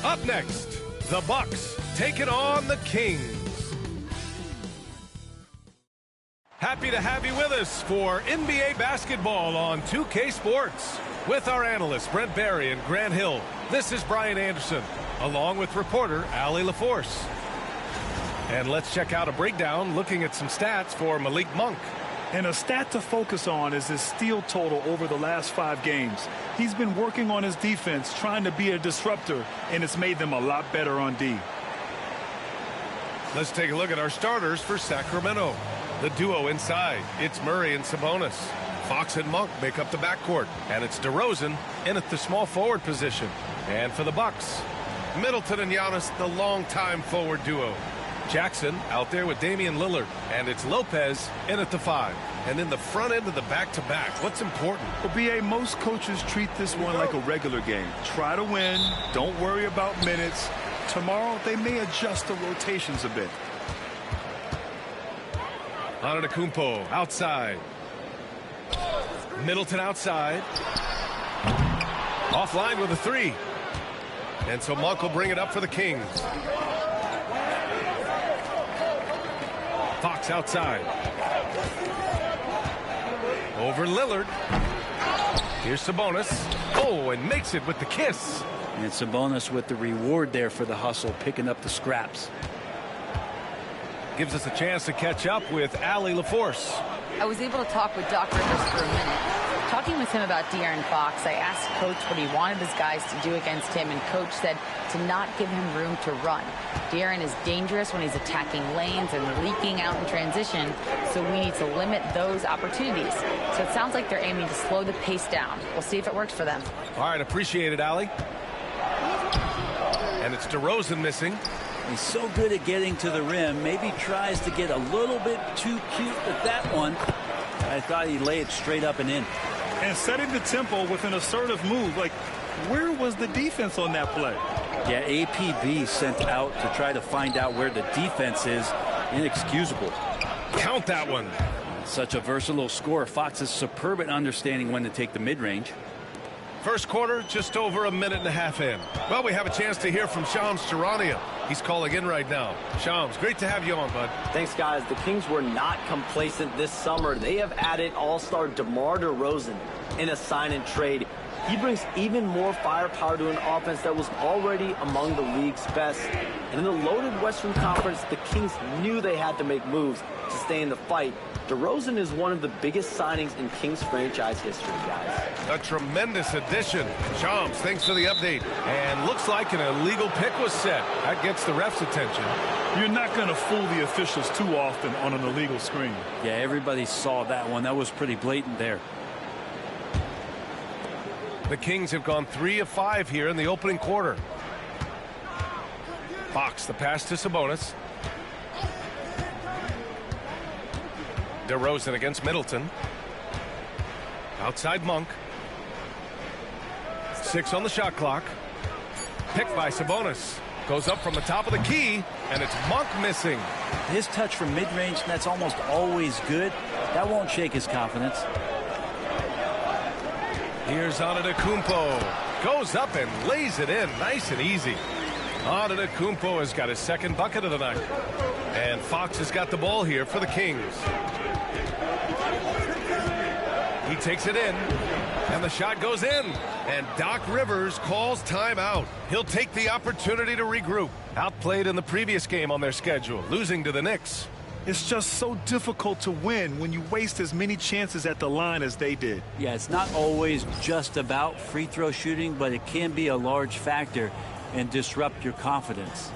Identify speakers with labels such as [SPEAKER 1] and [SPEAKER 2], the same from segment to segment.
[SPEAKER 1] Up next, the Bucks taking on the Kings. Happy to have you with us for NBA basketball on 2K Sports. With our analysts Brent Barry and Grant Hill, this is Brian Anderson, along with reporter Allie LaForce. And let's check out a breakdown looking at some stats for Malik Monk.
[SPEAKER 2] And a stat to focus on is his steal total over the last 5 games. He's been working on his defense, trying to be a disruptor, and it's made them a lot better on D.
[SPEAKER 1] Let's take a look at our starters for Sacramento. The duo inside, it's Murray and Sabonis. Fox and Monk make up the backcourt, and it's DeRozan in at the small forward position. And for the Bucks, Middleton and Giannis, the longtime forward duo. Jackson out there with Damian Lillard, and it's Lopez in at the 5. And in the front end of the back-to-back, what's important?
[SPEAKER 2] Well, B.A., most coaches treat this one like a regular game. Try to win, don't worry about minutes. Tomorrow, they may adjust the rotations a bit.
[SPEAKER 1] Antetokounmpo outside. Middleton outside. Offline with a 3. And so Monk will bring it up for the Kings. Fox outside. Over Lillard. Here's Sabonis. Oh, and makes it with the kiss.
[SPEAKER 3] And Sabonis with the reward there for the hustle, picking up the scraps.
[SPEAKER 1] Gives us a chance to catch up with Allie LaForce.
[SPEAKER 4] I was able to talk with Doc Rivers for a minute. Talking with him about De'Aaron Fox, I asked Coach what he wanted his guys to do against him, and Coach said to not give him room to run. De'Aaron is dangerous when he's attacking lanes and leaking out in transition, so we need to limit those opportunities. So it sounds like they're aiming to slow the pace down. We'll see if it works for them.
[SPEAKER 1] All right, appreciate it, Allie. And it's DeRozan missing.
[SPEAKER 3] He's so good at getting to the rim. Maybe tries to get a little bit too cute with that one. I thought he'd lay it straight up and in.
[SPEAKER 2] And setting the tempo with an assertive move. Like, where was the defense on that play?
[SPEAKER 3] Yeah, APB sent out to try to find out where the defense is. Inexcusable.
[SPEAKER 1] Count that one.
[SPEAKER 3] Such a versatile scorer. Fox is superb at understanding when to take the mid-range.
[SPEAKER 1] First quarter, just over a minute and a half in. Well, we have a chance to hear from Shams Charania. He's calling in right now. Shams, great to have you on, bud.
[SPEAKER 5] Thanks, guys. The Kings were not complacent this summer. They have added all-star DeMar DeRozan in a sign-and-trade. He brings even more firepower to an offense that was already among the league's best. And in the loaded Western Conference, the Kings knew they had to make moves to stay in the fight. DeRozan is one of the biggest signings in Kings franchise history, guys.
[SPEAKER 1] A tremendous addition. Shams, thanks for the update. And looks like an illegal pick was set. That gets the ref's attention.
[SPEAKER 2] You're not going to fool the officials too often on an illegal screen.
[SPEAKER 3] Yeah, everybody saw that one. That was pretty blatant there.
[SPEAKER 1] The Kings have gone 3 of 5 here in the opening quarter. Fox, the pass to Sabonis. DeRozan against Middleton. Outside Monk. 6 on the shot clock. Picked by Sabonis. Goes up from the top of the key, and it's Monk missing.
[SPEAKER 3] His touch from mid-range, that's almost always good. That won't shake his confidence.
[SPEAKER 1] Here's Antetokounmpo. Goes up and lays it in nice and easy. Antetokounmpo has got his second bucket of the night. And Fox has got the ball here for the Kings. He takes it in, and the shot goes in. And Doc Rivers calls timeout. He'll take the opportunity to regroup. Outplayed in the previous game on their schedule, losing to the Knicks.
[SPEAKER 2] It's just so difficult to win when you waste as many chances at the line as they did.
[SPEAKER 3] Yeah, it's not always just about free throw shooting, but it can be a large factor and disrupt your confidence.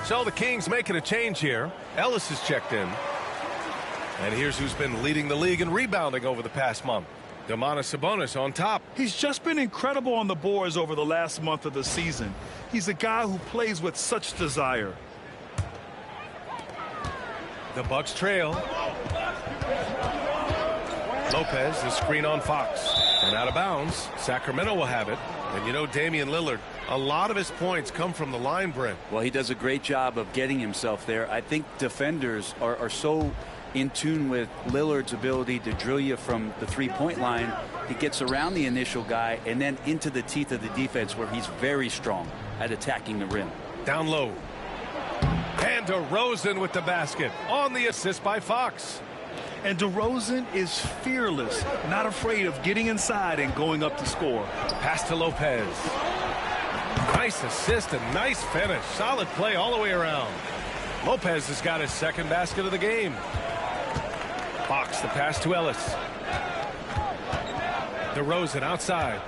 [SPEAKER 1] So the Kings making a change here. Ellis is checked in. And here's who's been leading the league in rebounding over the past month. Domantas Sabonis on top.
[SPEAKER 2] He's just been incredible on the boards over the last month of the season. He's a guy who plays with such desire.
[SPEAKER 1] The Bucks trail. Lopez, the screen on Fox. And out of bounds. Sacramento will have it. And you know, Damian Lillard, a lot of his points come from the line, Brent.
[SPEAKER 3] Well, he does a great job of getting himself there. I think defenders are so in tune with Lillard's ability to drill you from the three-point line. He gets around the initial guy and then into the teeth of the defense, where he's very strong at attacking the rim.
[SPEAKER 1] Down low. And DeRozan with the basket on the assist by Fox.
[SPEAKER 2] And DeRozan is fearless, not afraid of getting inside and going up to score.
[SPEAKER 1] Pass to Lopez. Nice assist and nice finish. Solid play all the way around. Lopez has got his second basket of the game. Fox, the pass to Ellis. DeRozan outside.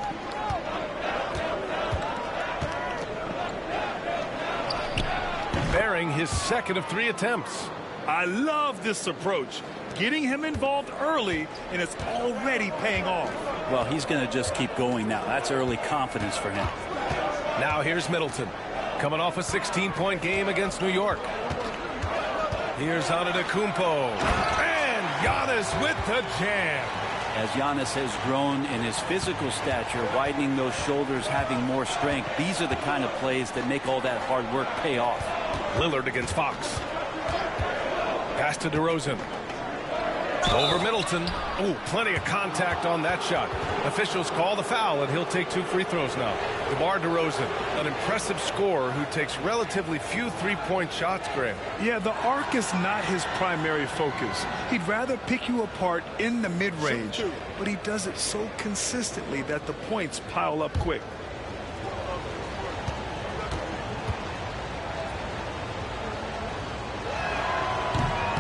[SPEAKER 1] Bearing his second of 3 attempts.
[SPEAKER 2] I love this approach. Getting him involved early, and it's already paying off.
[SPEAKER 3] Well, he's going to just keep going now. That's early confidence for him.
[SPEAKER 1] Now here's Middleton, coming off a 16-point game against New York. Here's Antetokounmpo. And Giannis with the jam.
[SPEAKER 3] As Giannis has grown in his physical stature, widening those shoulders, having more strength, these are the kind of plays that make all that hard work pay off.
[SPEAKER 1] Lillard against Fox. Pass to DeRozan. Over Middleton. Oh, plenty of contact on that shot. Officials call the foul, and he'll take 2 free throws now. DeMar DeRozan, an impressive scorer who takes relatively few three-point shots, Graham.
[SPEAKER 2] Yeah, the arc is not his primary focus. He'd rather pick you apart in the mid-range, but he does it so consistently that the points pile up quick.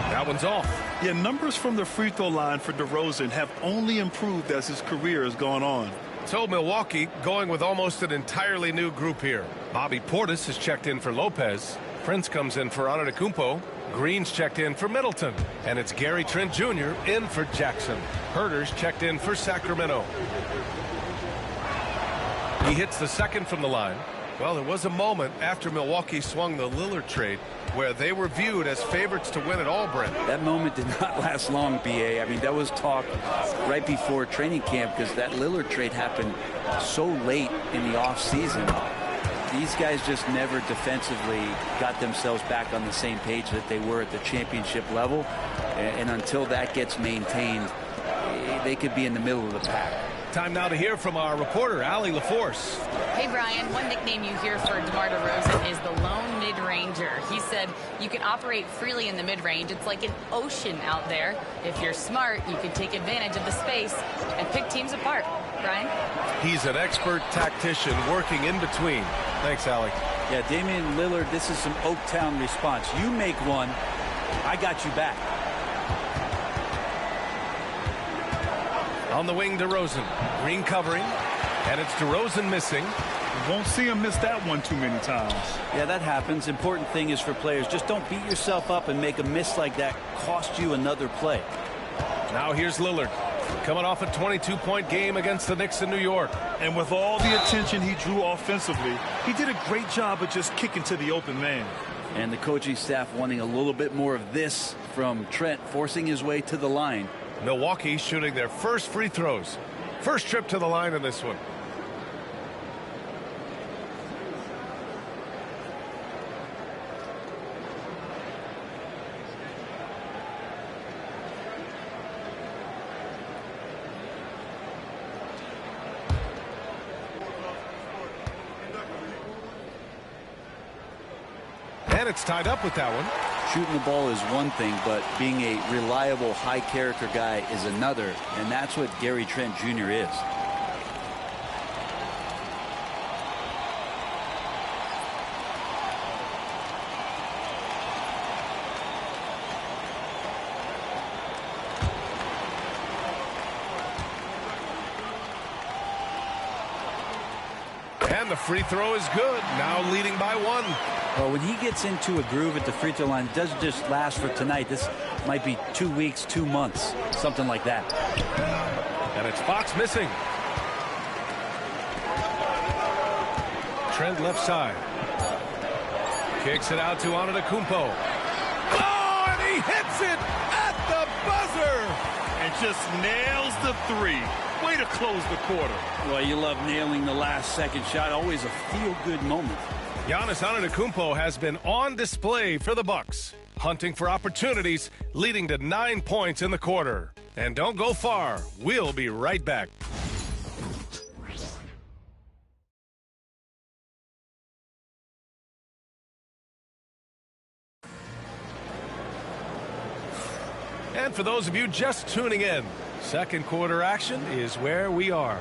[SPEAKER 1] That one's off.
[SPEAKER 2] Yeah, numbers from the free throw line for DeRozan have only improved as his career has gone on.
[SPEAKER 1] So Milwaukee going with almost an entirely new group here. Bobby Portis has checked in for Lopez. Prince comes in for Antetokounmpo. Green's checked in for Middleton. And it's Gary Trent Jr. in for Jackson. Herter's checked in for Sacramento. He hits the second from the line. Well, there was a moment after Milwaukee swung the Lillard trade where they were viewed as favorites to win it all, Brent.
[SPEAKER 3] That moment did not last long, B.A. I mean, that was talk right before training camp, because that Lillard trade happened so late in the offseason. These guys just never defensively got themselves back on the same page that they were at the championship level. And until that gets maintained, they could be in the middle of the pack.
[SPEAKER 1] Time now to hear from our reporter, Allie LaForce.
[SPEAKER 4] Hey, Brian, one nickname you hear for DeMar DeRozan is the lone mid-ranger. He said you can operate freely in the mid-range. It's like an ocean out there. If you're smart, you can take advantage of the space and pick teams apart. Brian?
[SPEAKER 1] He's an expert tactician working in between. Thanks, Allie.
[SPEAKER 3] Yeah, Damian Lillard, this is some Oaktown response. You make one, I got you back.
[SPEAKER 1] On the wing, DeRozan. Green covering. And it's DeRozan missing.
[SPEAKER 2] You won't see him miss that one too many times.
[SPEAKER 3] Yeah, that happens. Important thing is for players, just don't beat yourself up and make a miss like that cost you another play.
[SPEAKER 1] Now here's Lillard, coming off a 22-point game against the Knicks in New York.
[SPEAKER 2] And with all the attention he drew offensively, he did a great job of just kicking to the open man.
[SPEAKER 3] And the coaching staff wanting a little bit more of this from Trent, forcing his way to the line.
[SPEAKER 1] Milwaukee shooting their first free throws. First trip to the line in this one. And it's tied up with that one.
[SPEAKER 3] Shooting the ball is one thing, but being a reliable, high-character guy is another, and that's what Gary Trent Jr. is.
[SPEAKER 1] And the free throw is good. Now leading by 1.
[SPEAKER 3] Well, when he gets into a groove at the free throw line, it doesn't just last for tonight. This might be 2 weeks, 2 months, something like that.
[SPEAKER 1] And it's Fox missing. Trent left side. Kicks it out to Antetokounmpo. Oh, and he hits it at the buzzer.
[SPEAKER 2] And just nails the 3. Way to close the quarter.
[SPEAKER 3] Well, you love nailing the last second shot. Always a feel-good moment.
[SPEAKER 1] Giannis Antetokounmpo has been on display for the Bucks, hunting for opportunities, leading to 9 points in the quarter. And don't go far. We'll be right back. And for those of you just tuning in, second quarter action is where we are.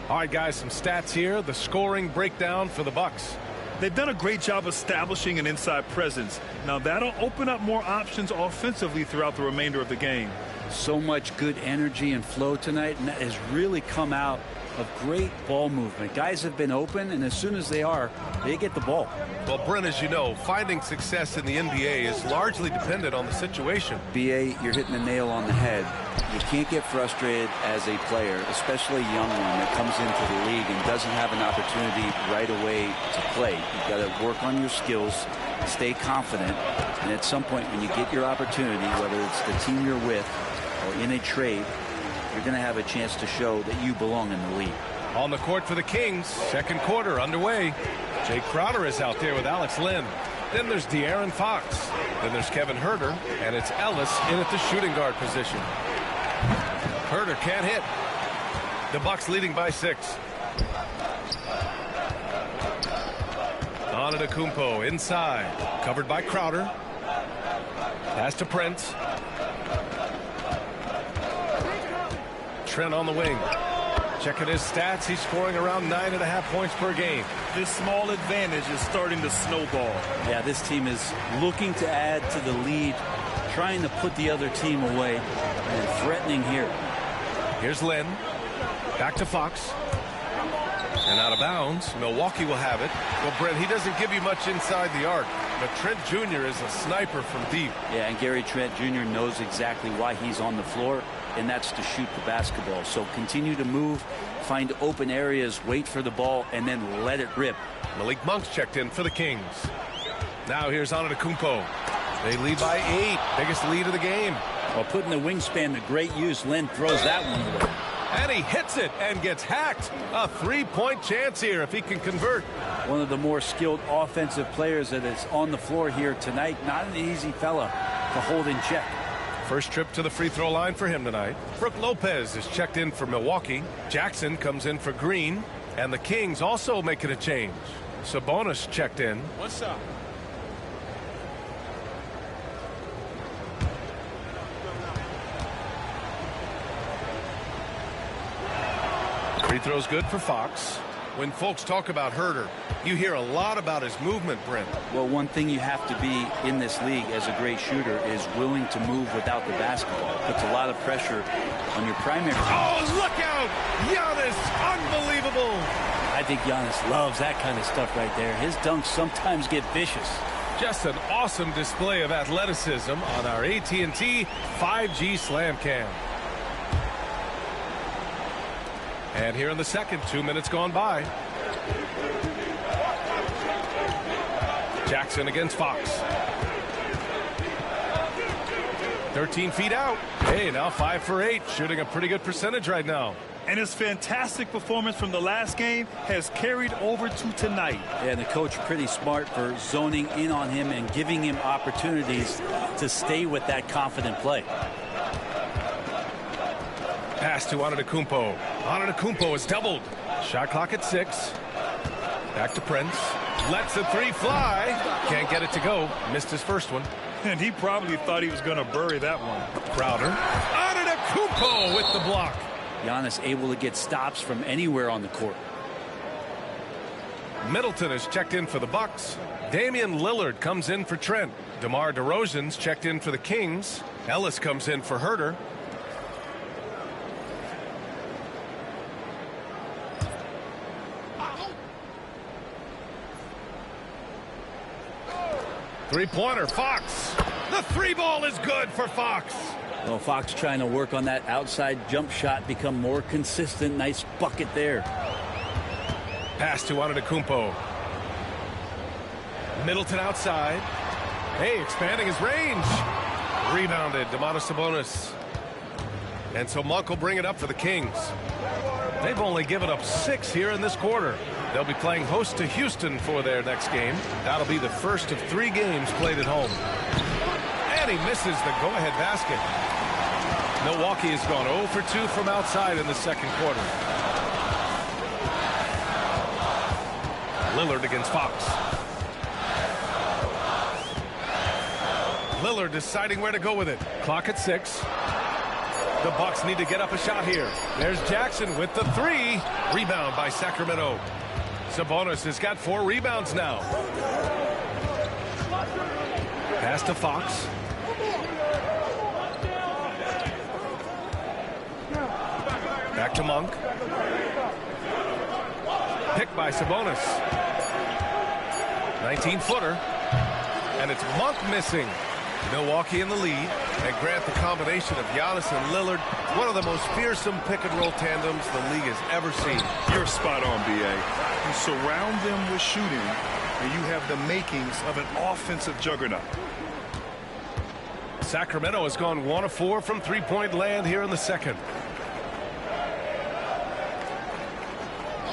[SPEAKER 1] All right, guys, some stats here. The scoring breakdown for the Bucks.
[SPEAKER 2] They've done a great job establishing an inside presence. Now that'll open up more options offensively throughout the remainder of the game.
[SPEAKER 3] So much good energy and flow tonight, and that has really come out of great ball movement. Guys have been open, and as soon as they get the ball.
[SPEAKER 1] Well, Brent, as you know, finding success in the NBA is largely dependent on the situation.
[SPEAKER 3] B.A., you're hitting the nail on the head. You can't get frustrated as a player, especially a young one that comes into the league and doesn't have an opportunity right away to play. You've got to work on your skills, stay confident, and at some point when you get your opportunity, whether it's the team you're with or in a trade, you're going to have a chance to show that you belong in the league.
[SPEAKER 1] On the court for the Kings, second quarter underway. Jay Crowder is out there with Alex Len. Then there's De'Aaron Fox. Then there's Kevin Huerter, and it's Ellis in at the shooting guard position. Huerter can't hit. The Bucks leading by 6. Antetokounmpo inside, covered by Crowder. Pass to Prince. Trent on the wing. Checking his stats, he's scoring around 9.5 points per game.
[SPEAKER 2] This small advantage is starting to snowball.
[SPEAKER 3] Yeah, this team is looking to add to the lead, trying to put the other team away, and threatening here.
[SPEAKER 1] Here's Len. Back to Fox. And out of bounds. Milwaukee will have it. Well, Brent, he doesn't give you much inside the arc, but Trent Jr. is a sniper from deep.
[SPEAKER 3] Yeah, and Gary Trent Jr. knows exactly why he's on the floor, and that's to shoot the basketball. So continue to move, find open areas, wait for the ball, and then let it rip.
[SPEAKER 1] Malik Monk's checked in for the Kings. Now here's Antetokounmpo. They lead by 8. Biggest lead of the game.
[SPEAKER 3] While putting the wingspan to great use, Len throws that one away.
[SPEAKER 1] And he hits it and gets hacked. A 3-point chance here if he can convert.
[SPEAKER 3] One of the more skilled offensive players that is on the floor here tonight. Not an easy fella to hold in check.
[SPEAKER 1] First trip to the free throw line for him tonight. Brook Lopez is checked in for Milwaukee. Jackson comes in for Green. And the Kings also making a change. Sabonis checked in.
[SPEAKER 2] What's up?
[SPEAKER 1] Free throw's good for Fox. When folks talk about Huerter, you hear a lot about his movement, Brent.
[SPEAKER 3] Well, one thing you have to be in this league as a great shooter is willing to move without the basketball. It puts a lot of pressure on your primary.
[SPEAKER 1] Oh, look out! Giannis, unbelievable!
[SPEAKER 3] I think Giannis loves that kind of stuff right there. His dunks sometimes get vicious.
[SPEAKER 1] Just an awesome display of athleticism on our AT&T 5G Slam Cam. And here in the second, 2 minutes gone by. Jackson against Fox. 13 feet out. Hey, now 5 for 8. Shooting a pretty good percentage right now.
[SPEAKER 2] And his fantastic performance from the last game has carried over to tonight.
[SPEAKER 3] Yeah, and the coach pretty smart for zoning in on him and giving him opportunities to stay with that confident play.
[SPEAKER 1] Pass to Antetokounmpo. Antetokounmpo is doubled. Shot clock at 6. Back to Prince. Lets the 3 fly. Can't get it to go. Missed his first one.
[SPEAKER 2] And he probably thought he was going to bury that one.
[SPEAKER 1] Crowder. Antetokounmpo with the block.
[SPEAKER 3] Giannis able to get stops from anywhere on the court.
[SPEAKER 1] Middleton is checked in for the Bucks. Damian Lillard comes in for Trent. DeMar DeRozan's checked in for the Kings. Ellis comes in for Huerter. Three-pointer, Fox. The three ball is good for Fox.
[SPEAKER 3] Well, Fox trying to work on that outside jump shot, become more consistent. Nice bucket there.
[SPEAKER 1] Pass to Antetokounmpo. Middleton outside. Hey, expanding his range. Rebounded, Domantas Sabonis. And so Monk will bring it up for the Kings. They've only given up 6 here in this quarter. They'll be playing host to Houston for their next game. That'll be the first of 3 games played at home. And he misses the go-ahead basket. Milwaukee has gone 0 for 2 from outside in the second quarter. Lillard against Fox. Lillard deciding where to go with it. Clock at 6. The Bucks need to get up a shot here. There's Jackson with the 3. Rebound by Sacramento. Sabonis has got 4 rebounds now. Pass to Fox. Back to Monk. Picked by Sabonis. 19-footer. And it's Monk missing. Milwaukee in the lead. And Grant, the combination of Giannis and Lillard, one of the most fearsome pick-and-roll tandems the league has ever seen.
[SPEAKER 2] You're spot on, B.A. You surround them with shooting, and you have the makings of an offensive juggernaut.
[SPEAKER 1] Sacramento has gone 1 of 4 from three-point land here in the second.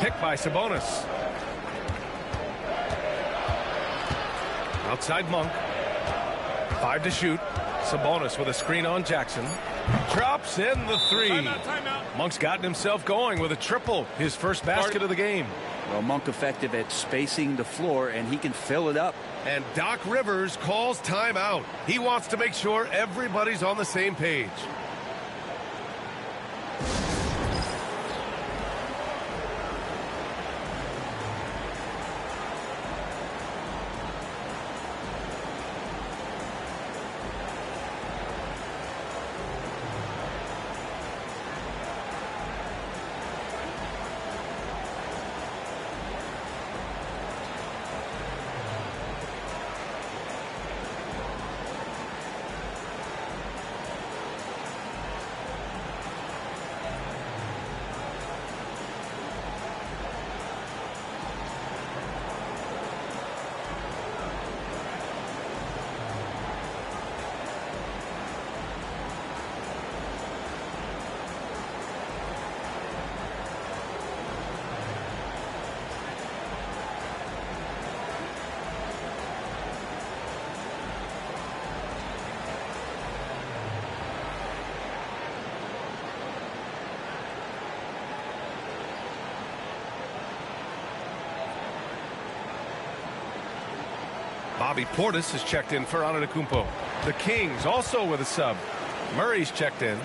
[SPEAKER 1] Picked by Sabonis. Outside Monk. 5 to shoot. Sabonis with a screen on Jackson. Drops in the 3.
[SPEAKER 2] Timeout.
[SPEAKER 1] Monk's gotten himself going with a triple. His first basket of the game.
[SPEAKER 3] Well, Monk effective at spacing the floor, and he can fill it up.
[SPEAKER 1] And Doc Rivers calls timeout. He wants to make sure everybody's on the same page. Bobby Portis has checked in for Antetokounmpo. The Kings also with a sub. Murray's checked in.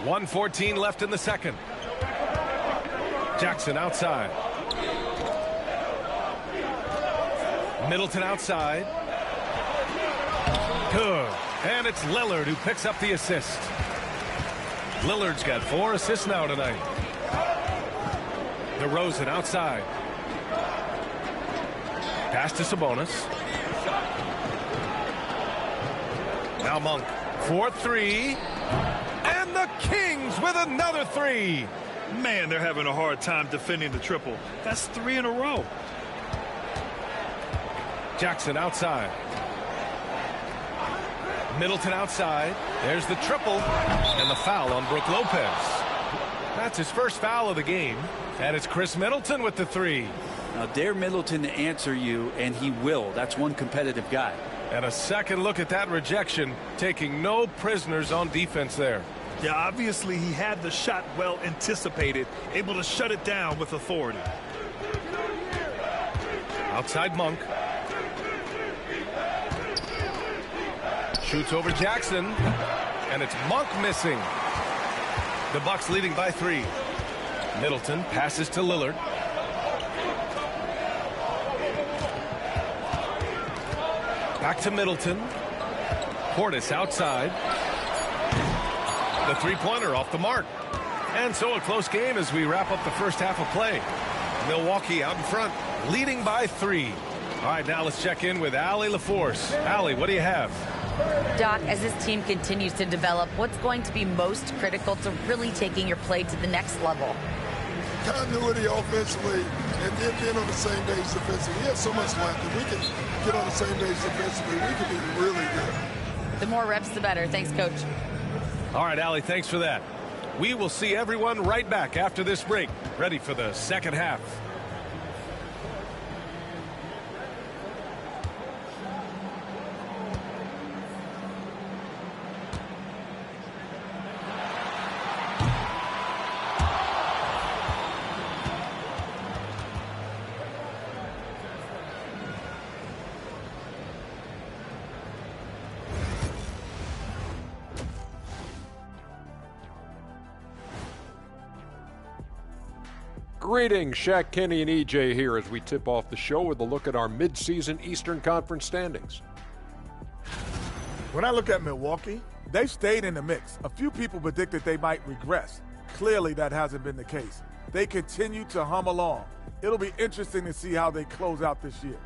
[SPEAKER 1] .114 left in the second. Jackson outside. Middleton outside. Good. And it's Lillard who picks up the assist. Lillard's got 4 assists now tonight. DeRozan outside. Pass to Sabonis. Now Monk. 4-3. And the Kings with another 3.
[SPEAKER 2] Man, they're having a hard time defending the triple. That's 3 in a row.
[SPEAKER 1] Jackson outside. Middleton outside. There's the triple. And the foul on Brook Lopez. That's his first foul of the game. And it's Chris Middleton with the 3.
[SPEAKER 3] Now dare Middleton to answer you, and he will. That's one competitive guy.
[SPEAKER 1] And a second look at that rejection, taking no prisoners on defense there.
[SPEAKER 2] Yeah, obviously he had the shot well anticipated, able to shut it down with authority.
[SPEAKER 1] Outside Monk. Shoots over Jackson. And it's Monk missing. The Bucks leading by 3. Middleton passes to Lillard. Back to Middleton. Portis outside. The three-pointer off the mark. And so a close game as we wrap up the first half of play. Milwaukee out in front, leading by 3. All right, now let's check in with Allie LaForce. Allie, what do you have?
[SPEAKER 4] Doc, as this team continues to develop, what's going to be most critical to really taking your play to the next level?
[SPEAKER 6] Continuity offensively and then being on the same page defensively. We have so much left. If we can get on the same page defensively, we can be really good.
[SPEAKER 4] The more reps, the better. Thanks, Coach.
[SPEAKER 1] All right, Allie, thanks for that. We will see everyone right back after this break, ready for the second half.
[SPEAKER 7] Greetings, Shaq, Kenny, and EJ here as we tip off the show with a look at our midseason Eastern Conference standings.
[SPEAKER 8] When I look at Milwaukee, they've stayed in the mix. A few people predicted they might regress. Clearly, that hasn't been the case. They continue to hum along. It'll be interesting to see how they close out this year.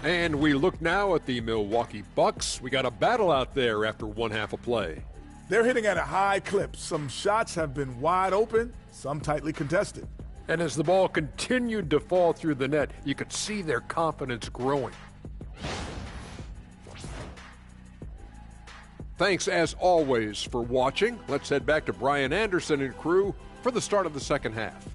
[SPEAKER 7] And we look now at the Milwaukee Bucks. We got a battle out there after one half of play.
[SPEAKER 8] They're hitting at a high clip. Some shots have been wide open, some tightly contested.
[SPEAKER 7] And as the ball continued to fall through the net, you could see their confidence growing. Thanks, as always, for watching. Let's head back to Brian Anderson and crew for the start of the second half.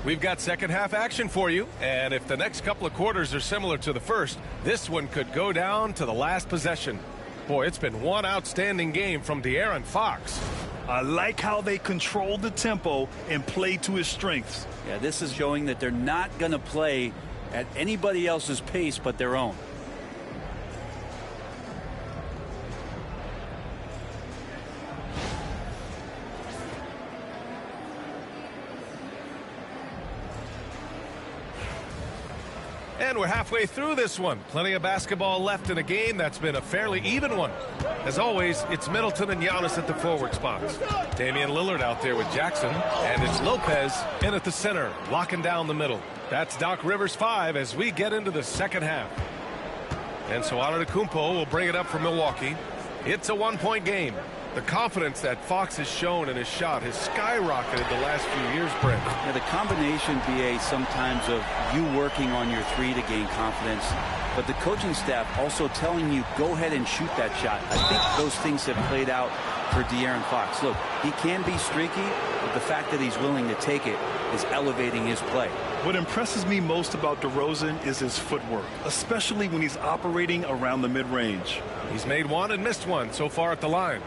[SPEAKER 1] We've got second half action for you, and if the next couple of quarters are similar to the first, this one could go down to the last possession. Boy, it's been one outstanding game from De'Aaron Fox.
[SPEAKER 2] I like how they control the tempo and play to his strengths.
[SPEAKER 3] Yeah, this is showing that they're not going to play at anybody else's pace but their own.
[SPEAKER 1] And we're halfway through this one. Plenty of basketball left in a game that's been a fairly even one. As always, it's Middleton and Giannis at the forward spots. Damian Lillard out there with Jackson. And it's Lopez in at the center, locking down the middle. That's Doc Rivers 5 as we get into the second half. And so Antetokounmpo will bring it up for Milwaukee. It's a one-point game. The confidence that Fox has shown in his shot has skyrocketed the last few years, Brent.
[SPEAKER 3] Yeah, the combination, BA, sometimes of you working on your three to gain confidence, but the coaching staff also telling you, go ahead and shoot that shot. I think those things have played out for De'Aaron Fox. Look, he can be streaky, but the fact that he's willing to take it is elevating his play.
[SPEAKER 2] What impresses me most about DeRozan is his footwork, especially when he's operating around the mid-range.
[SPEAKER 1] He's made one and missed one so far at the line.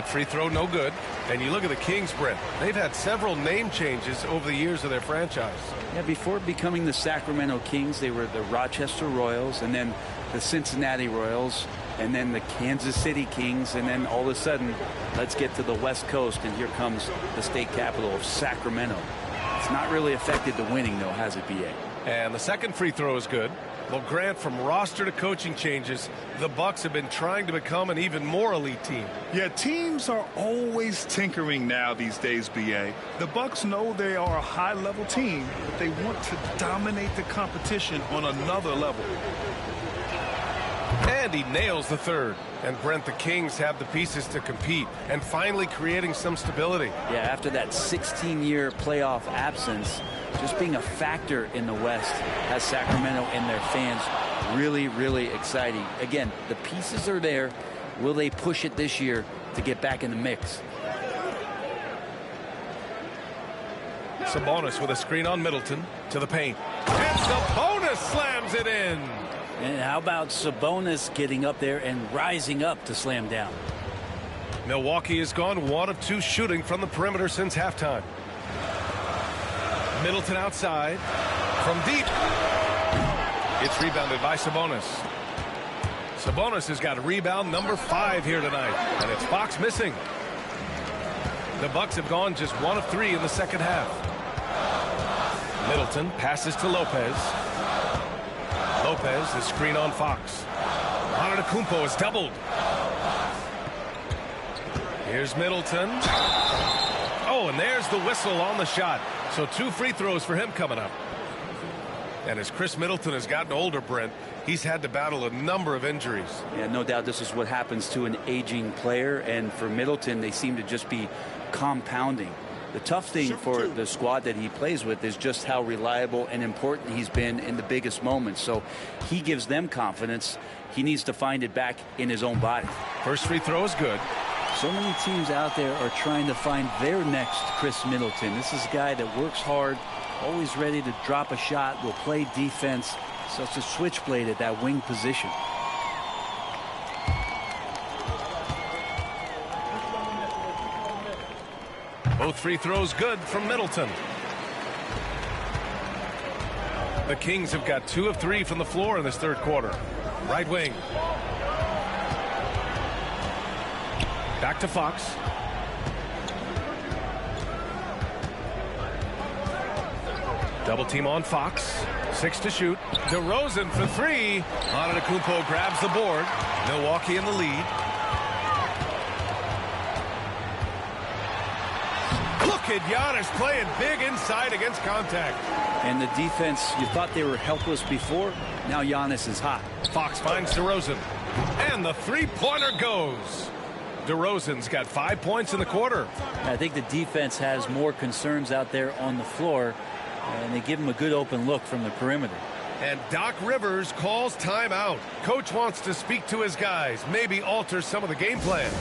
[SPEAKER 1] Free throw no good. And you look at the Kings, Brent. They've had several name changes over the years of their franchise.
[SPEAKER 3] Yeah, before becoming the Sacramento Kings, they were the Rochester Royals, and then the Cincinnati Royals, and then the Kansas City Kings, and then all of a sudden, let's get to the West Coast, and here comes the state capital of Sacramento. It's not really affected the winning, though, has it, BA?
[SPEAKER 1] And the second free throw is good. Well, Grant, from roster to coaching changes, the Bucks have been trying to become an even more elite team.
[SPEAKER 2] Yeah, teams are always tinkering now these days, BA. The Bucks know they are a high-level team, but they want to dominate the competition on another level.
[SPEAKER 1] And he nails the third. And Brent, the Kings have the pieces to compete and finally creating some stability.
[SPEAKER 3] Yeah, after that 16-year playoff absence, just being a factor in the West has Sacramento and their fans really, really exciting. Again, the pieces are there. Will they push it this year to get back in the mix?
[SPEAKER 1] Sabonis with a screen on Middleton to the paint. And Sabonis slams it in.
[SPEAKER 3] And how about Sabonis getting up there and rising up to slam down?
[SPEAKER 1] Milwaukee has gone 1 of 2 shooting from the perimeter since halftime. Middleton outside from deep. It's rebounded by Sabonis. Sabonis has got rebound number 5 here tonight, and it's Fox missing. The Bucks have gone just 1 of 3 in the second half. Middleton passes to Lopez. Lopez is screen on Fox. Antetokounmpo is doubled. Here's Middleton. Oh, and there's the whistle on the shot. So 2 free throws for him coming up. And as Chris Middleton has gotten older, Brent, he's had to battle a number of injuries.
[SPEAKER 3] Yeah, no doubt this is what happens to an aging player. And for Middleton, they seem to just be compounding. The tough thing for the squad that he plays with is just how reliable and important he's been in the biggest moments. So he gives them confidence. He needs to find it back in his own body.
[SPEAKER 1] First free throw is good.
[SPEAKER 3] So many teams out there are trying to find their next Chris Middleton. This is a guy that works hard, always ready to drop a shot, will play defense, such a switchblade at that wing position.
[SPEAKER 1] Both free throws good from Middleton. The Kings have got 2 of 3 from the floor in this third quarter. Right wing. Back to Fox. Double team on Fox. 6 to shoot. DeRozan for 3. Antetokounmpo grabs the board. Milwaukee in the lead. Look at Giannis playing big inside against contact.
[SPEAKER 3] And the defense, you thought they were helpless before. Now Giannis is hot.
[SPEAKER 1] Fox finds DeRozan. And the three-pointer goes. DeRozan's got 5 points in the quarter.
[SPEAKER 3] I think the defense has more concerns out there on the floor, and they give him a good open look from the perimeter.
[SPEAKER 1] And Doc Rivers calls timeout. Coach wants to speak to his guys, maybe alter some of the game plan.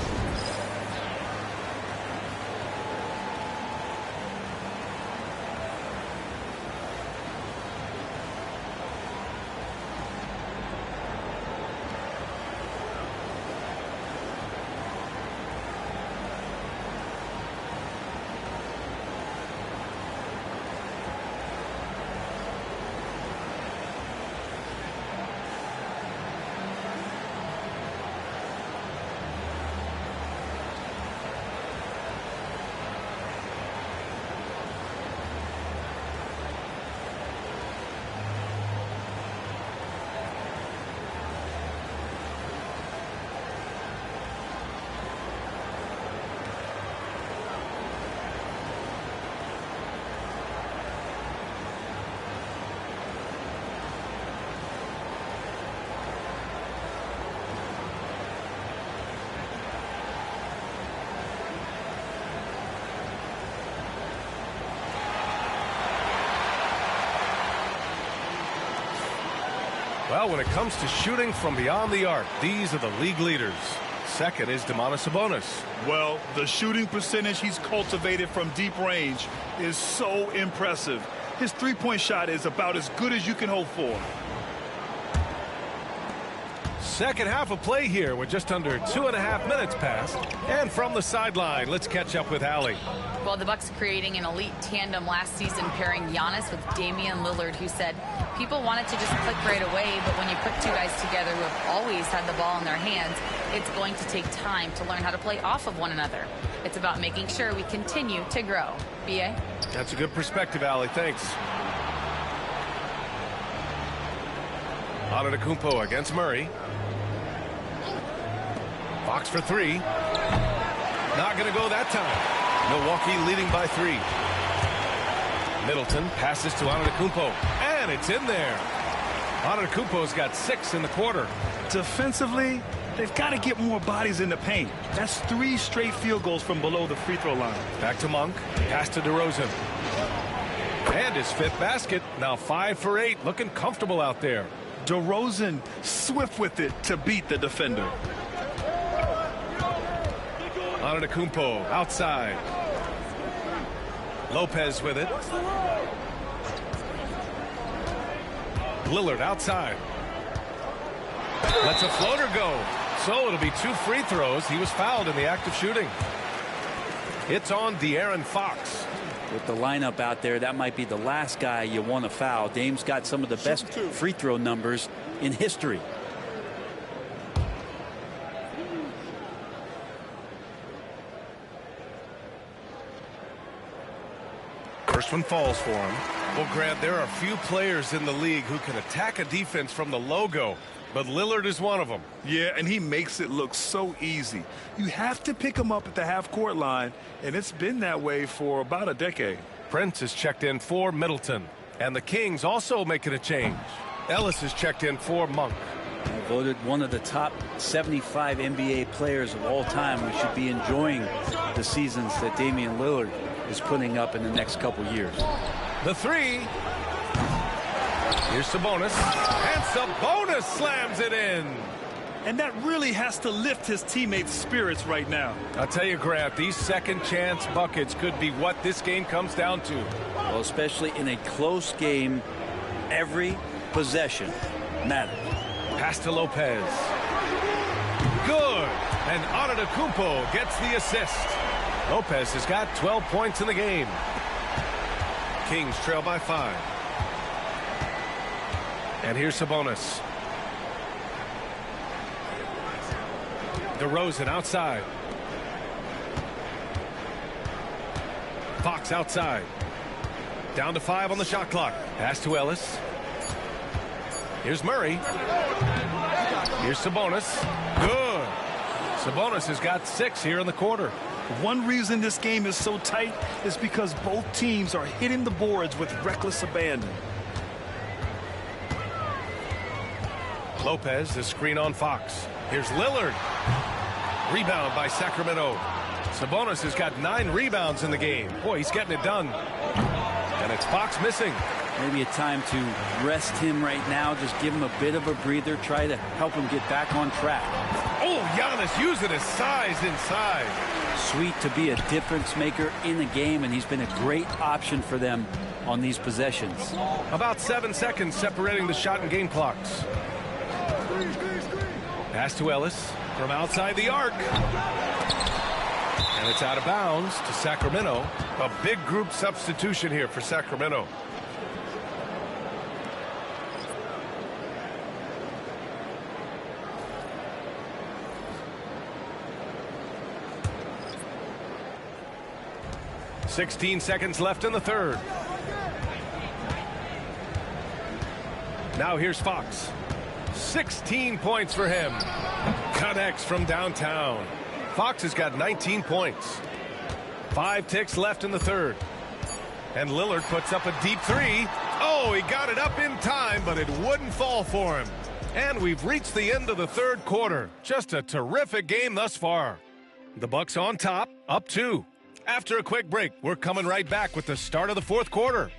[SPEAKER 1] Well, when it comes to shooting from beyond the arc, these are the league leaders. Second is Domantas Sabonis.
[SPEAKER 2] Well, the shooting percentage he's cultivated from deep range is so impressive. His three-point shot is about as good as you can hope for.
[SPEAKER 1] Second half of play here with just under 2.5 minutes passed. And from the sideline, let's catch up with Allie.
[SPEAKER 4] Well, the Bucks creating an elite tandem last season, pairing Giannis with Damian Lillard, who said people wanted to just click right away, but when you put 2 guys together who have always had the ball in their hands, it's going to take time to learn how to play off of one another. It's about making sure we continue to grow. B.A.?
[SPEAKER 1] That's a good perspective, Allie. Thanks. Antetokounmpo against Murray. Fox for 3. Not going to go that time. Milwaukee leading by 3. Middleton passes to Antetokounmpo, and it's in there. Antetokounmpo's got 6 in the quarter.
[SPEAKER 2] Defensively, they've got to get more bodies in the paint. That's 3 straight field goals from below the free throw line.
[SPEAKER 1] Back to Monk. Pass to DeRozan. And his 5th basket. Now 5 for 8. Looking comfortable out there.
[SPEAKER 2] DeRozan swift with it to beat the defender.
[SPEAKER 1] Antetokounmpo outside. Lopez with it. Lillard outside. Lets a floater go. So it'll be 2 free throws. He was fouled in the act of shooting. It's on De'Aaron Fox.
[SPEAKER 3] With the lineup out there, that might be the last guy you want to foul. Dame's got some of the best free throw numbers in history.
[SPEAKER 1] First one falls for him. Well, Grant, there are few players in the league who can attack a defense from the logo, but Lillard is one of them.
[SPEAKER 2] Yeah, and he makes it look so easy. You have to pick him up at the half-court line, and it's been that way for about a decade.
[SPEAKER 1] Prince is checked in for Middleton, and the Kings also making a change. Ellis is checked in for Monk.
[SPEAKER 3] Voted one of the top 75 NBA players of all time. We should be enjoying the seasons that Damian Lillard is putting up in the next couple years.
[SPEAKER 1] The 3. Here's Sabonis. And Sabonis slams it in.
[SPEAKER 2] And that really has to lift his teammates' spirits right now.
[SPEAKER 1] I'll tell you, Grant, these second chance buckets could be what this game comes down to.
[SPEAKER 3] Well, especially in a close game, every possession matters.
[SPEAKER 1] Pass to Lopez. Good. And Antetokounmpo gets the assist. Lopez has got 12 points in the game. Kings trail by 5. And here's Sabonis. DeRozan outside. Fox outside. Down to 5 on the shot clock. Pass to Ellis. Here's Murray. Here's Sabonis. Good. Sabonis has got 6 here in the quarter.
[SPEAKER 2] One reason this game is so tight is because both teams are hitting the boards with reckless abandon.
[SPEAKER 1] Lopez, the screen on Fox. Here's Lillard. Rebound by Sacramento. Sabonis has got 9 rebounds in the game. Boy, he's getting it done. And it's Fox missing.
[SPEAKER 3] Maybe a time to rest him right now. Just give him a bit of a breather. Try to help him get back on track.
[SPEAKER 1] Oh, Giannis using his size inside.
[SPEAKER 3] Sweet to be a difference maker in the game, and he's been a great option for them on these possessions.
[SPEAKER 1] About 7 seconds separating the shot and game clocks. Pass to Ellis from outside the arc. And it's out of bounds to Sacramento. A big group substitution here for Sacramento. .16 seconds left in the third. Now here's Fox. 16 points for him. Connects from downtown. Fox has got 19 points. 5 ticks left in the third. And Lillard puts up a deep 3. Oh, he got it up in time, but it wouldn't fall for him. And we've reached the end of the third quarter. Just a terrific game thus far. The Bucks on top, up 2. After a quick break, we're coming right back with the start of the fourth quarter.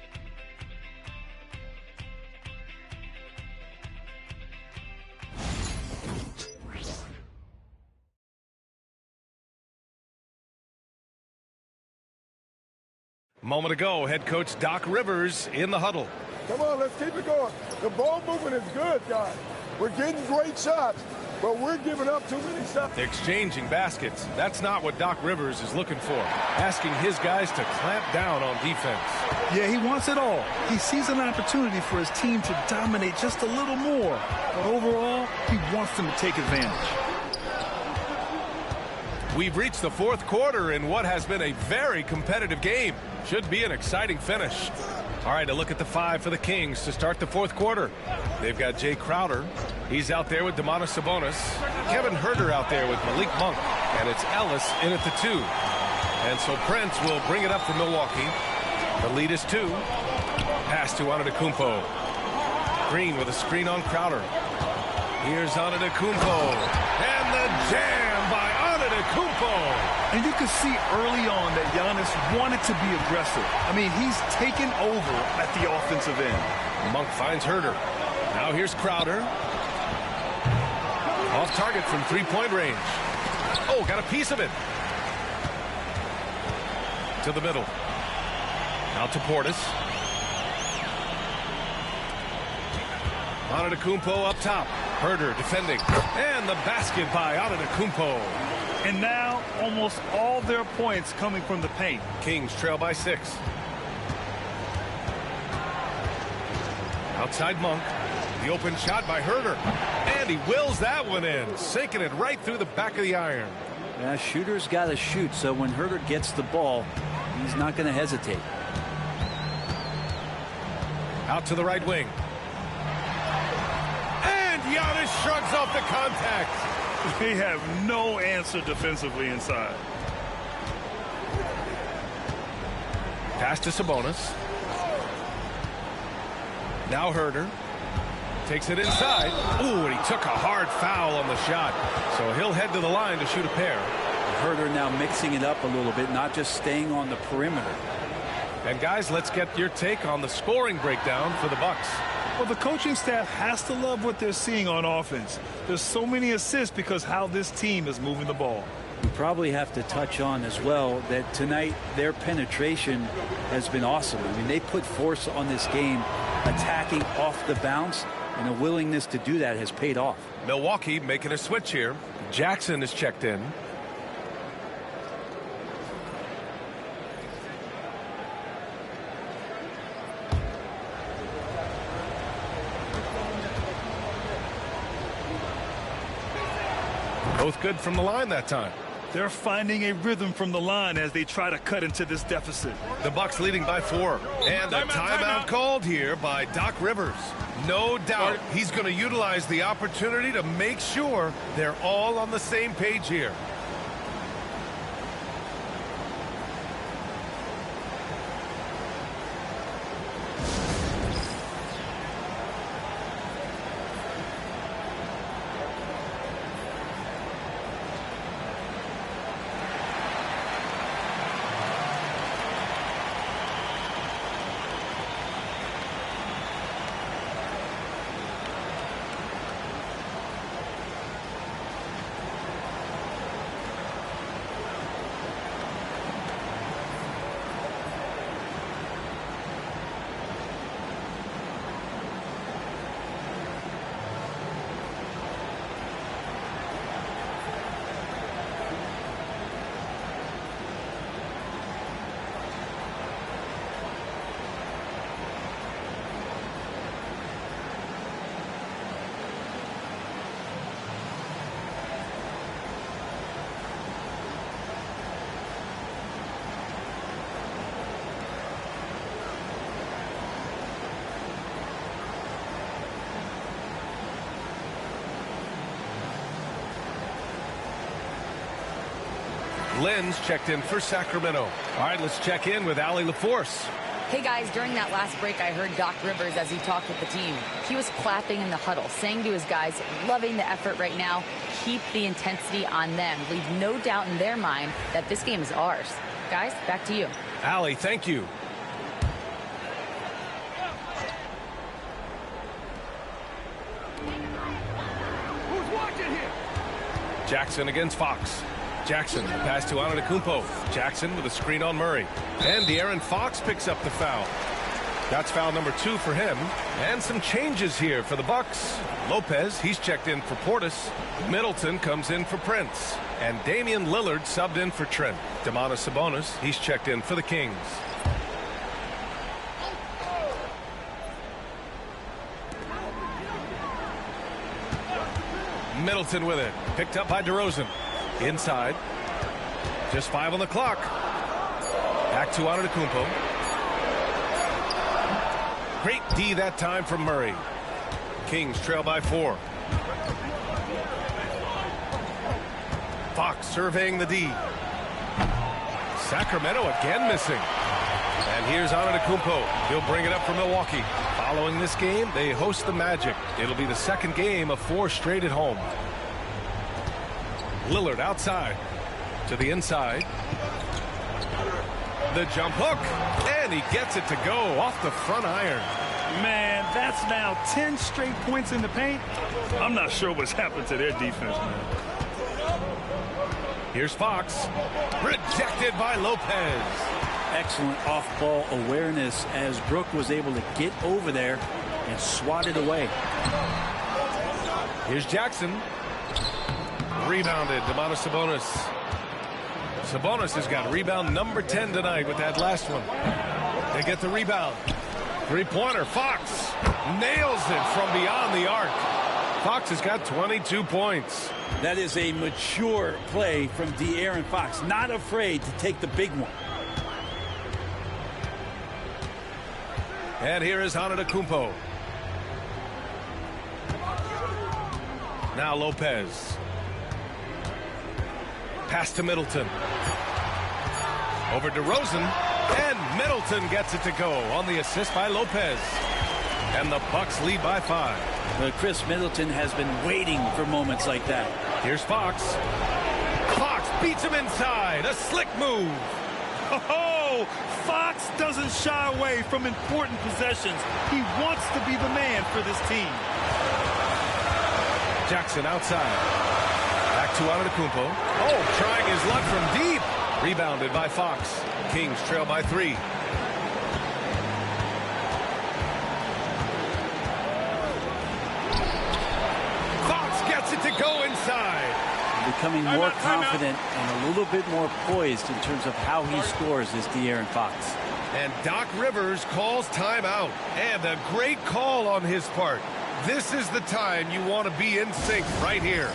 [SPEAKER 1] Moment ago, head coach Doc Rivers in the huddle.
[SPEAKER 6] Come on, let's keep it going. The ball movement is good, guys. We're getting great shots, but we're giving up too many shots.
[SPEAKER 1] Exchanging baskets. That's not what Doc Rivers is looking for. Asking his guys to clamp down on defense.
[SPEAKER 2] Yeah, he wants it all. He sees an opportunity for his team to dominate just a little more. But overall, he wants them to take advantage.
[SPEAKER 1] We've reached the fourth quarter in what has been a very competitive game. Should be an exciting finish. All right, a look at the 5 for the Kings to start the fourth quarter. They've got Jay Crowder. He's out there with Domantas Sabonis. Kevin Huerter out there with Malik Monk. And it's Ellis in at the 2. And so Prince will bring it up for Milwaukee. The lead is 2. Pass to Antetokounmpo. Green with a screen on Crowder. Here's Antetokounmpo. And the jam by Antetokounmpo.
[SPEAKER 2] And you could see early on that Giannis wanted to be aggressive. I mean, he's taken over at the offensive end.
[SPEAKER 1] Monk finds Huerter. Now here's Crowder. Off target from three-point range. Oh, got a piece of it. To the middle. Out to Portis. Antetokounmpo up top. Herder defending. And the basket by Antetokounmpo.
[SPEAKER 2] And now almost all their points coming from the paint.
[SPEAKER 1] Kings trail by 6. Outside Monk. The open shot by Herder. And he wills that one in, sinking it right through the back of the iron.
[SPEAKER 3] Yeah, shooter's got to shoot, so when Herder gets the ball, he's not going to hesitate.
[SPEAKER 1] Out to the right wing. And Giannis shrugs off the contact.
[SPEAKER 2] They have no answer defensively inside.
[SPEAKER 1] Pass to Sabonis. Now Herder. Takes it inside. Ooh, and he took a hard foul on the shot. So he'll head to the line to shoot a pair.
[SPEAKER 3] Herder now mixing it up a little bit, not just staying on the perimeter.
[SPEAKER 1] And guys, let's get your take on the scoring breakdown for the Bucks.
[SPEAKER 2] Well, the coaching staff has to love what they're seeing on offense. There's so many assists because how this team is moving the ball.
[SPEAKER 3] We probably have to touch on as well that tonight their penetration has been awesome. I mean, they put force on this game, attacking off the bounce, and a willingness to do that has paid off.
[SPEAKER 1] Milwaukee making a switch here. Jackson is checked in. Both good from the line that time.
[SPEAKER 2] They're finding a rhythm from the line as they try to cut into this deficit.
[SPEAKER 1] The Bucks leading by 4. And a timeout called here by Doc Rivers. No doubt he's going to utilize the opportunity to make sure they're all on the same page here. Lynn's checked in for Sacramento. All right, let's check in with Allie LaForce.
[SPEAKER 4] Hey guys, during that last break, I heard Doc Rivers as he talked with the team. He was clapping in the huddle, saying to his guys, loving the effort right now, keep the intensity on them. Leave no doubt in their mind that this game is ours. Guys, back to you.
[SPEAKER 1] Allie, thank you.
[SPEAKER 2] Who's watching here?
[SPEAKER 1] Jackson against Fox. Jackson, pass to Antetokounmpo. Jackson with a screen on Murray. And De'Aaron Fox picks up the foul. That's foul number 2 for him. And some changes here for the Bucks. Lopez, he's checked in for Portis. Middleton comes in for Prince. And Damian Lillard subbed in for Trent. Domantas Sabonis, he's checked in for the Kings. Middleton with it. Picked up by DeRozan. Inside. Just 5 on the clock. Back to Antetokounmpo. Great D that time from Murray. Kings trail by 4. Fox surveying the D. Sacramento again missing. And here's Antetokounmpo. He'll bring it up for Milwaukee. Following this game, they host the Magic. It'll be the second game of 4 straight at home. Lillard outside to the inside. The jump hook, and he gets it to go off the front iron.
[SPEAKER 2] Man, that's now 10 straight points in the paint. I'm not sure what's happened to their defense, man.
[SPEAKER 1] Here's Fox. Rejected by Lopez.
[SPEAKER 3] Excellent off-ball awareness as Brook was able to get over there and swat it away.
[SPEAKER 1] Here's Jackson. Rebounded. Domantas Sabonis. Sabonis has got rebound number 10 tonight with that last one. They get the rebound. Three-pointer. Fox nails it from beyond the arc. Fox has got 22 points.
[SPEAKER 3] That is a mature play from De'Aaron Fox. Not afraid to take the big one.
[SPEAKER 1] And here is Antetokounmpo. Now Lopez. Pass to Middleton. Over to Rosen. And Middleton gets it to go on the assist by Lopez. And the Bucks lead by 5.
[SPEAKER 3] Well, Chris Middleton has been waiting for moments like that.
[SPEAKER 1] Here's Fox. Fox beats him inside. A slick move.
[SPEAKER 2] Oh, Fox doesn't shy away from important possessions. He wants to be the man for this team.
[SPEAKER 1] Jackson outside. Back to Antetokounmpo. Oh, trying his luck from deep. Rebounded by Fox. Kings trail by 3. Fox gets it to go inside.
[SPEAKER 3] Becoming more confident and a little bit more poised in terms of how he scores is De'Aaron Fox.
[SPEAKER 1] And Doc Rivers calls timeout. And a great call on his part. This is the time you want to be in sync right here.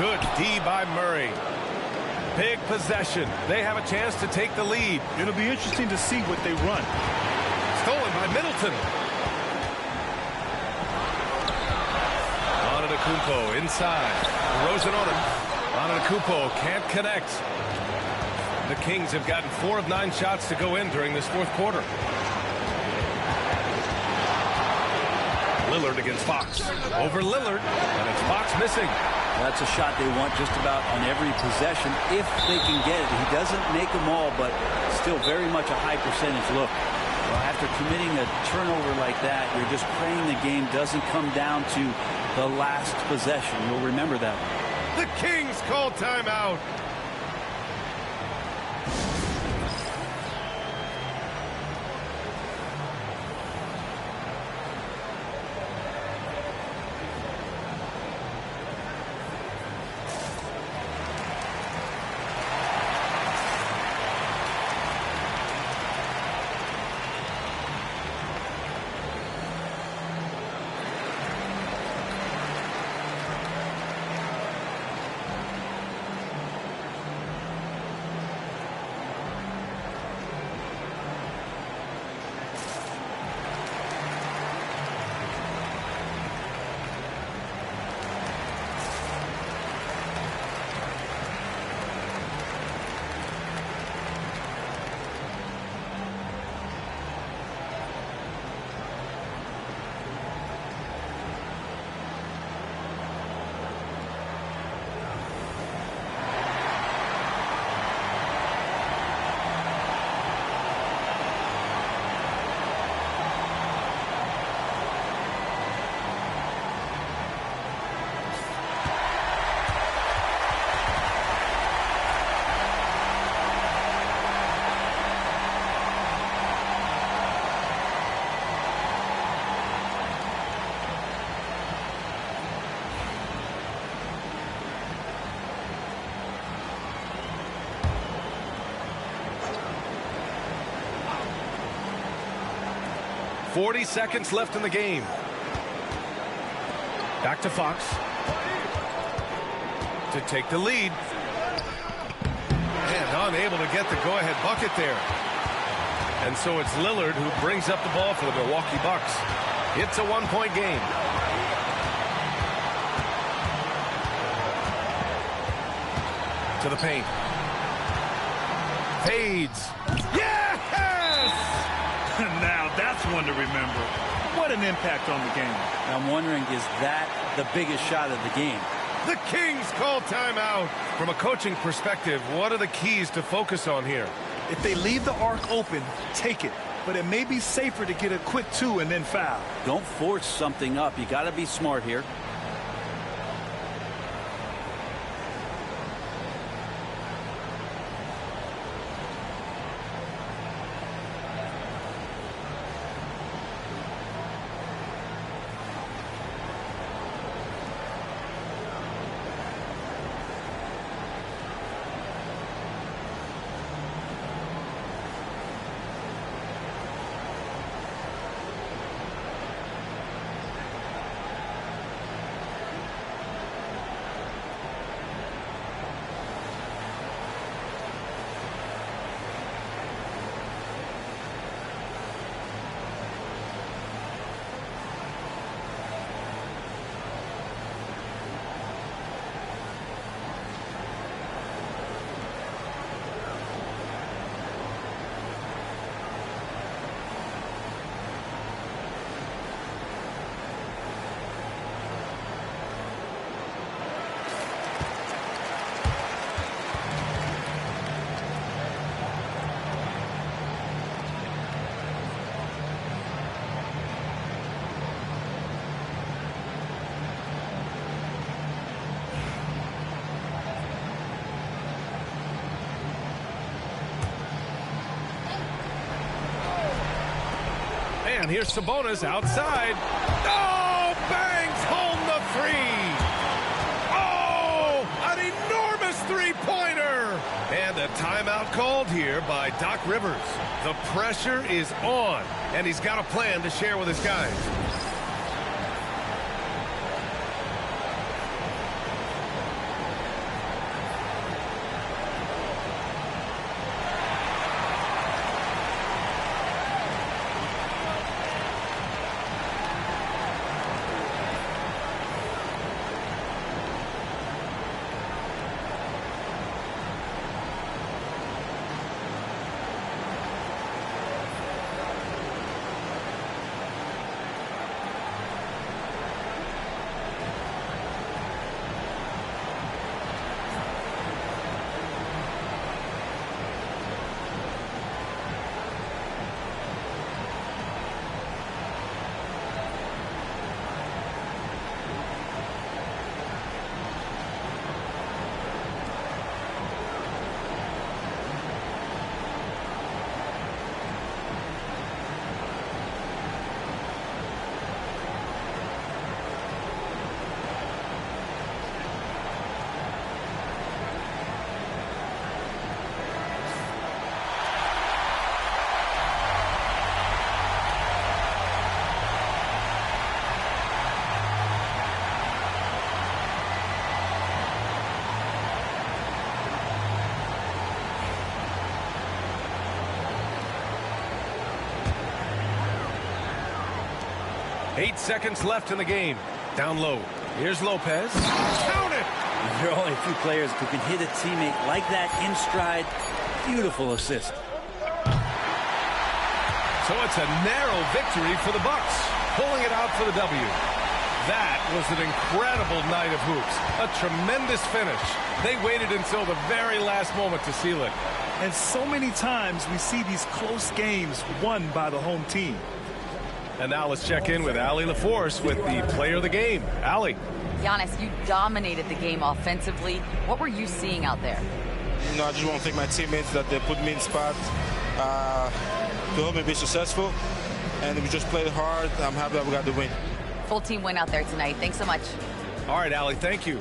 [SPEAKER 1] Good D by Murray. Big possession. They have a chance to take the lead.
[SPEAKER 2] It'll be interesting to see what they run.
[SPEAKER 1] Stolen by Middleton. Antetokounmpo inside. Rosen on him. Antetokounmpo can't connect. The Kings have gotten 4 of 9 shots to go in during this fourth quarter. Lillard against Fox. Over Lillard, and it's Fox missing.
[SPEAKER 3] That's a shot they want just about on every possession if they can get it. He doesn't make them all, but still very much a high percentage look. Well, after committing a turnover like that, you're just praying the game doesn't come down to the last possession. You'll remember that.
[SPEAKER 1] The Kings call timeout. 40 seconds left in the game. Back to Fox to take the lead. And unable to get the go-ahead bucket there. And so it's Lillard who brings up the ball for the Milwaukee Bucks. It's a one-point game. To the paint. Fades. Yes!
[SPEAKER 2] Now that's one to remember. What an impact on the game.
[SPEAKER 3] I'm wondering, is that the biggest shot of the game?
[SPEAKER 1] The Kings call timeout. From a coaching perspective, what are the keys to focus on here?
[SPEAKER 2] If they leave the arc open, take it. But it may be safer to get a quick 2 and then foul.
[SPEAKER 3] Don't force something up. You got to be smart here.
[SPEAKER 1] And here's Sabonis outside. Oh, bangs home the three. Oh, an enormous three-pointer. And a timeout called here by Doc Rivers. The pressure is on, and he's got a plan to share with his guys. Eight seconds left in the game. Down low. Here's Lopez. Count it!
[SPEAKER 3] There are only a few players who can hit a teammate like that in stride. Beautiful assist.
[SPEAKER 1] So it's a narrow victory for the Bucks, pulling it out for the W. That was an incredible night of hoops. A tremendous finish. They waited until the very last moment to seal it.
[SPEAKER 2] And so many times we see these close games won by the home team.
[SPEAKER 1] And now let's check in with Allie LaForce with the player of the game. Allie.
[SPEAKER 4] Giannis, you dominated the game offensively. What were you seeing out there?
[SPEAKER 9] You know, I just want to thank my teammates that they put me in spot to help me be successful. And we just played hard. I'm happy that we got the win.
[SPEAKER 4] Full team win out there tonight. Thanks so much.
[SPEAKER 1] All right, Allie, thank you.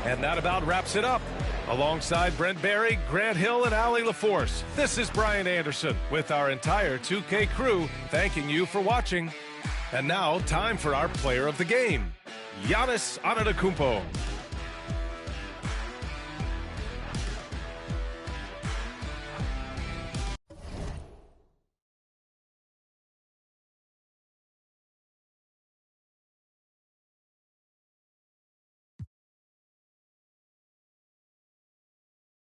[SPEAKER 1] And that about wraps it up. Alongside Brent Barry, Grant Hill, and Allie LaForce, this is Brian Anderson with our entire 2K crew thanking you for watching. And now, time for our player of the game, Giannis Antetokounmpo.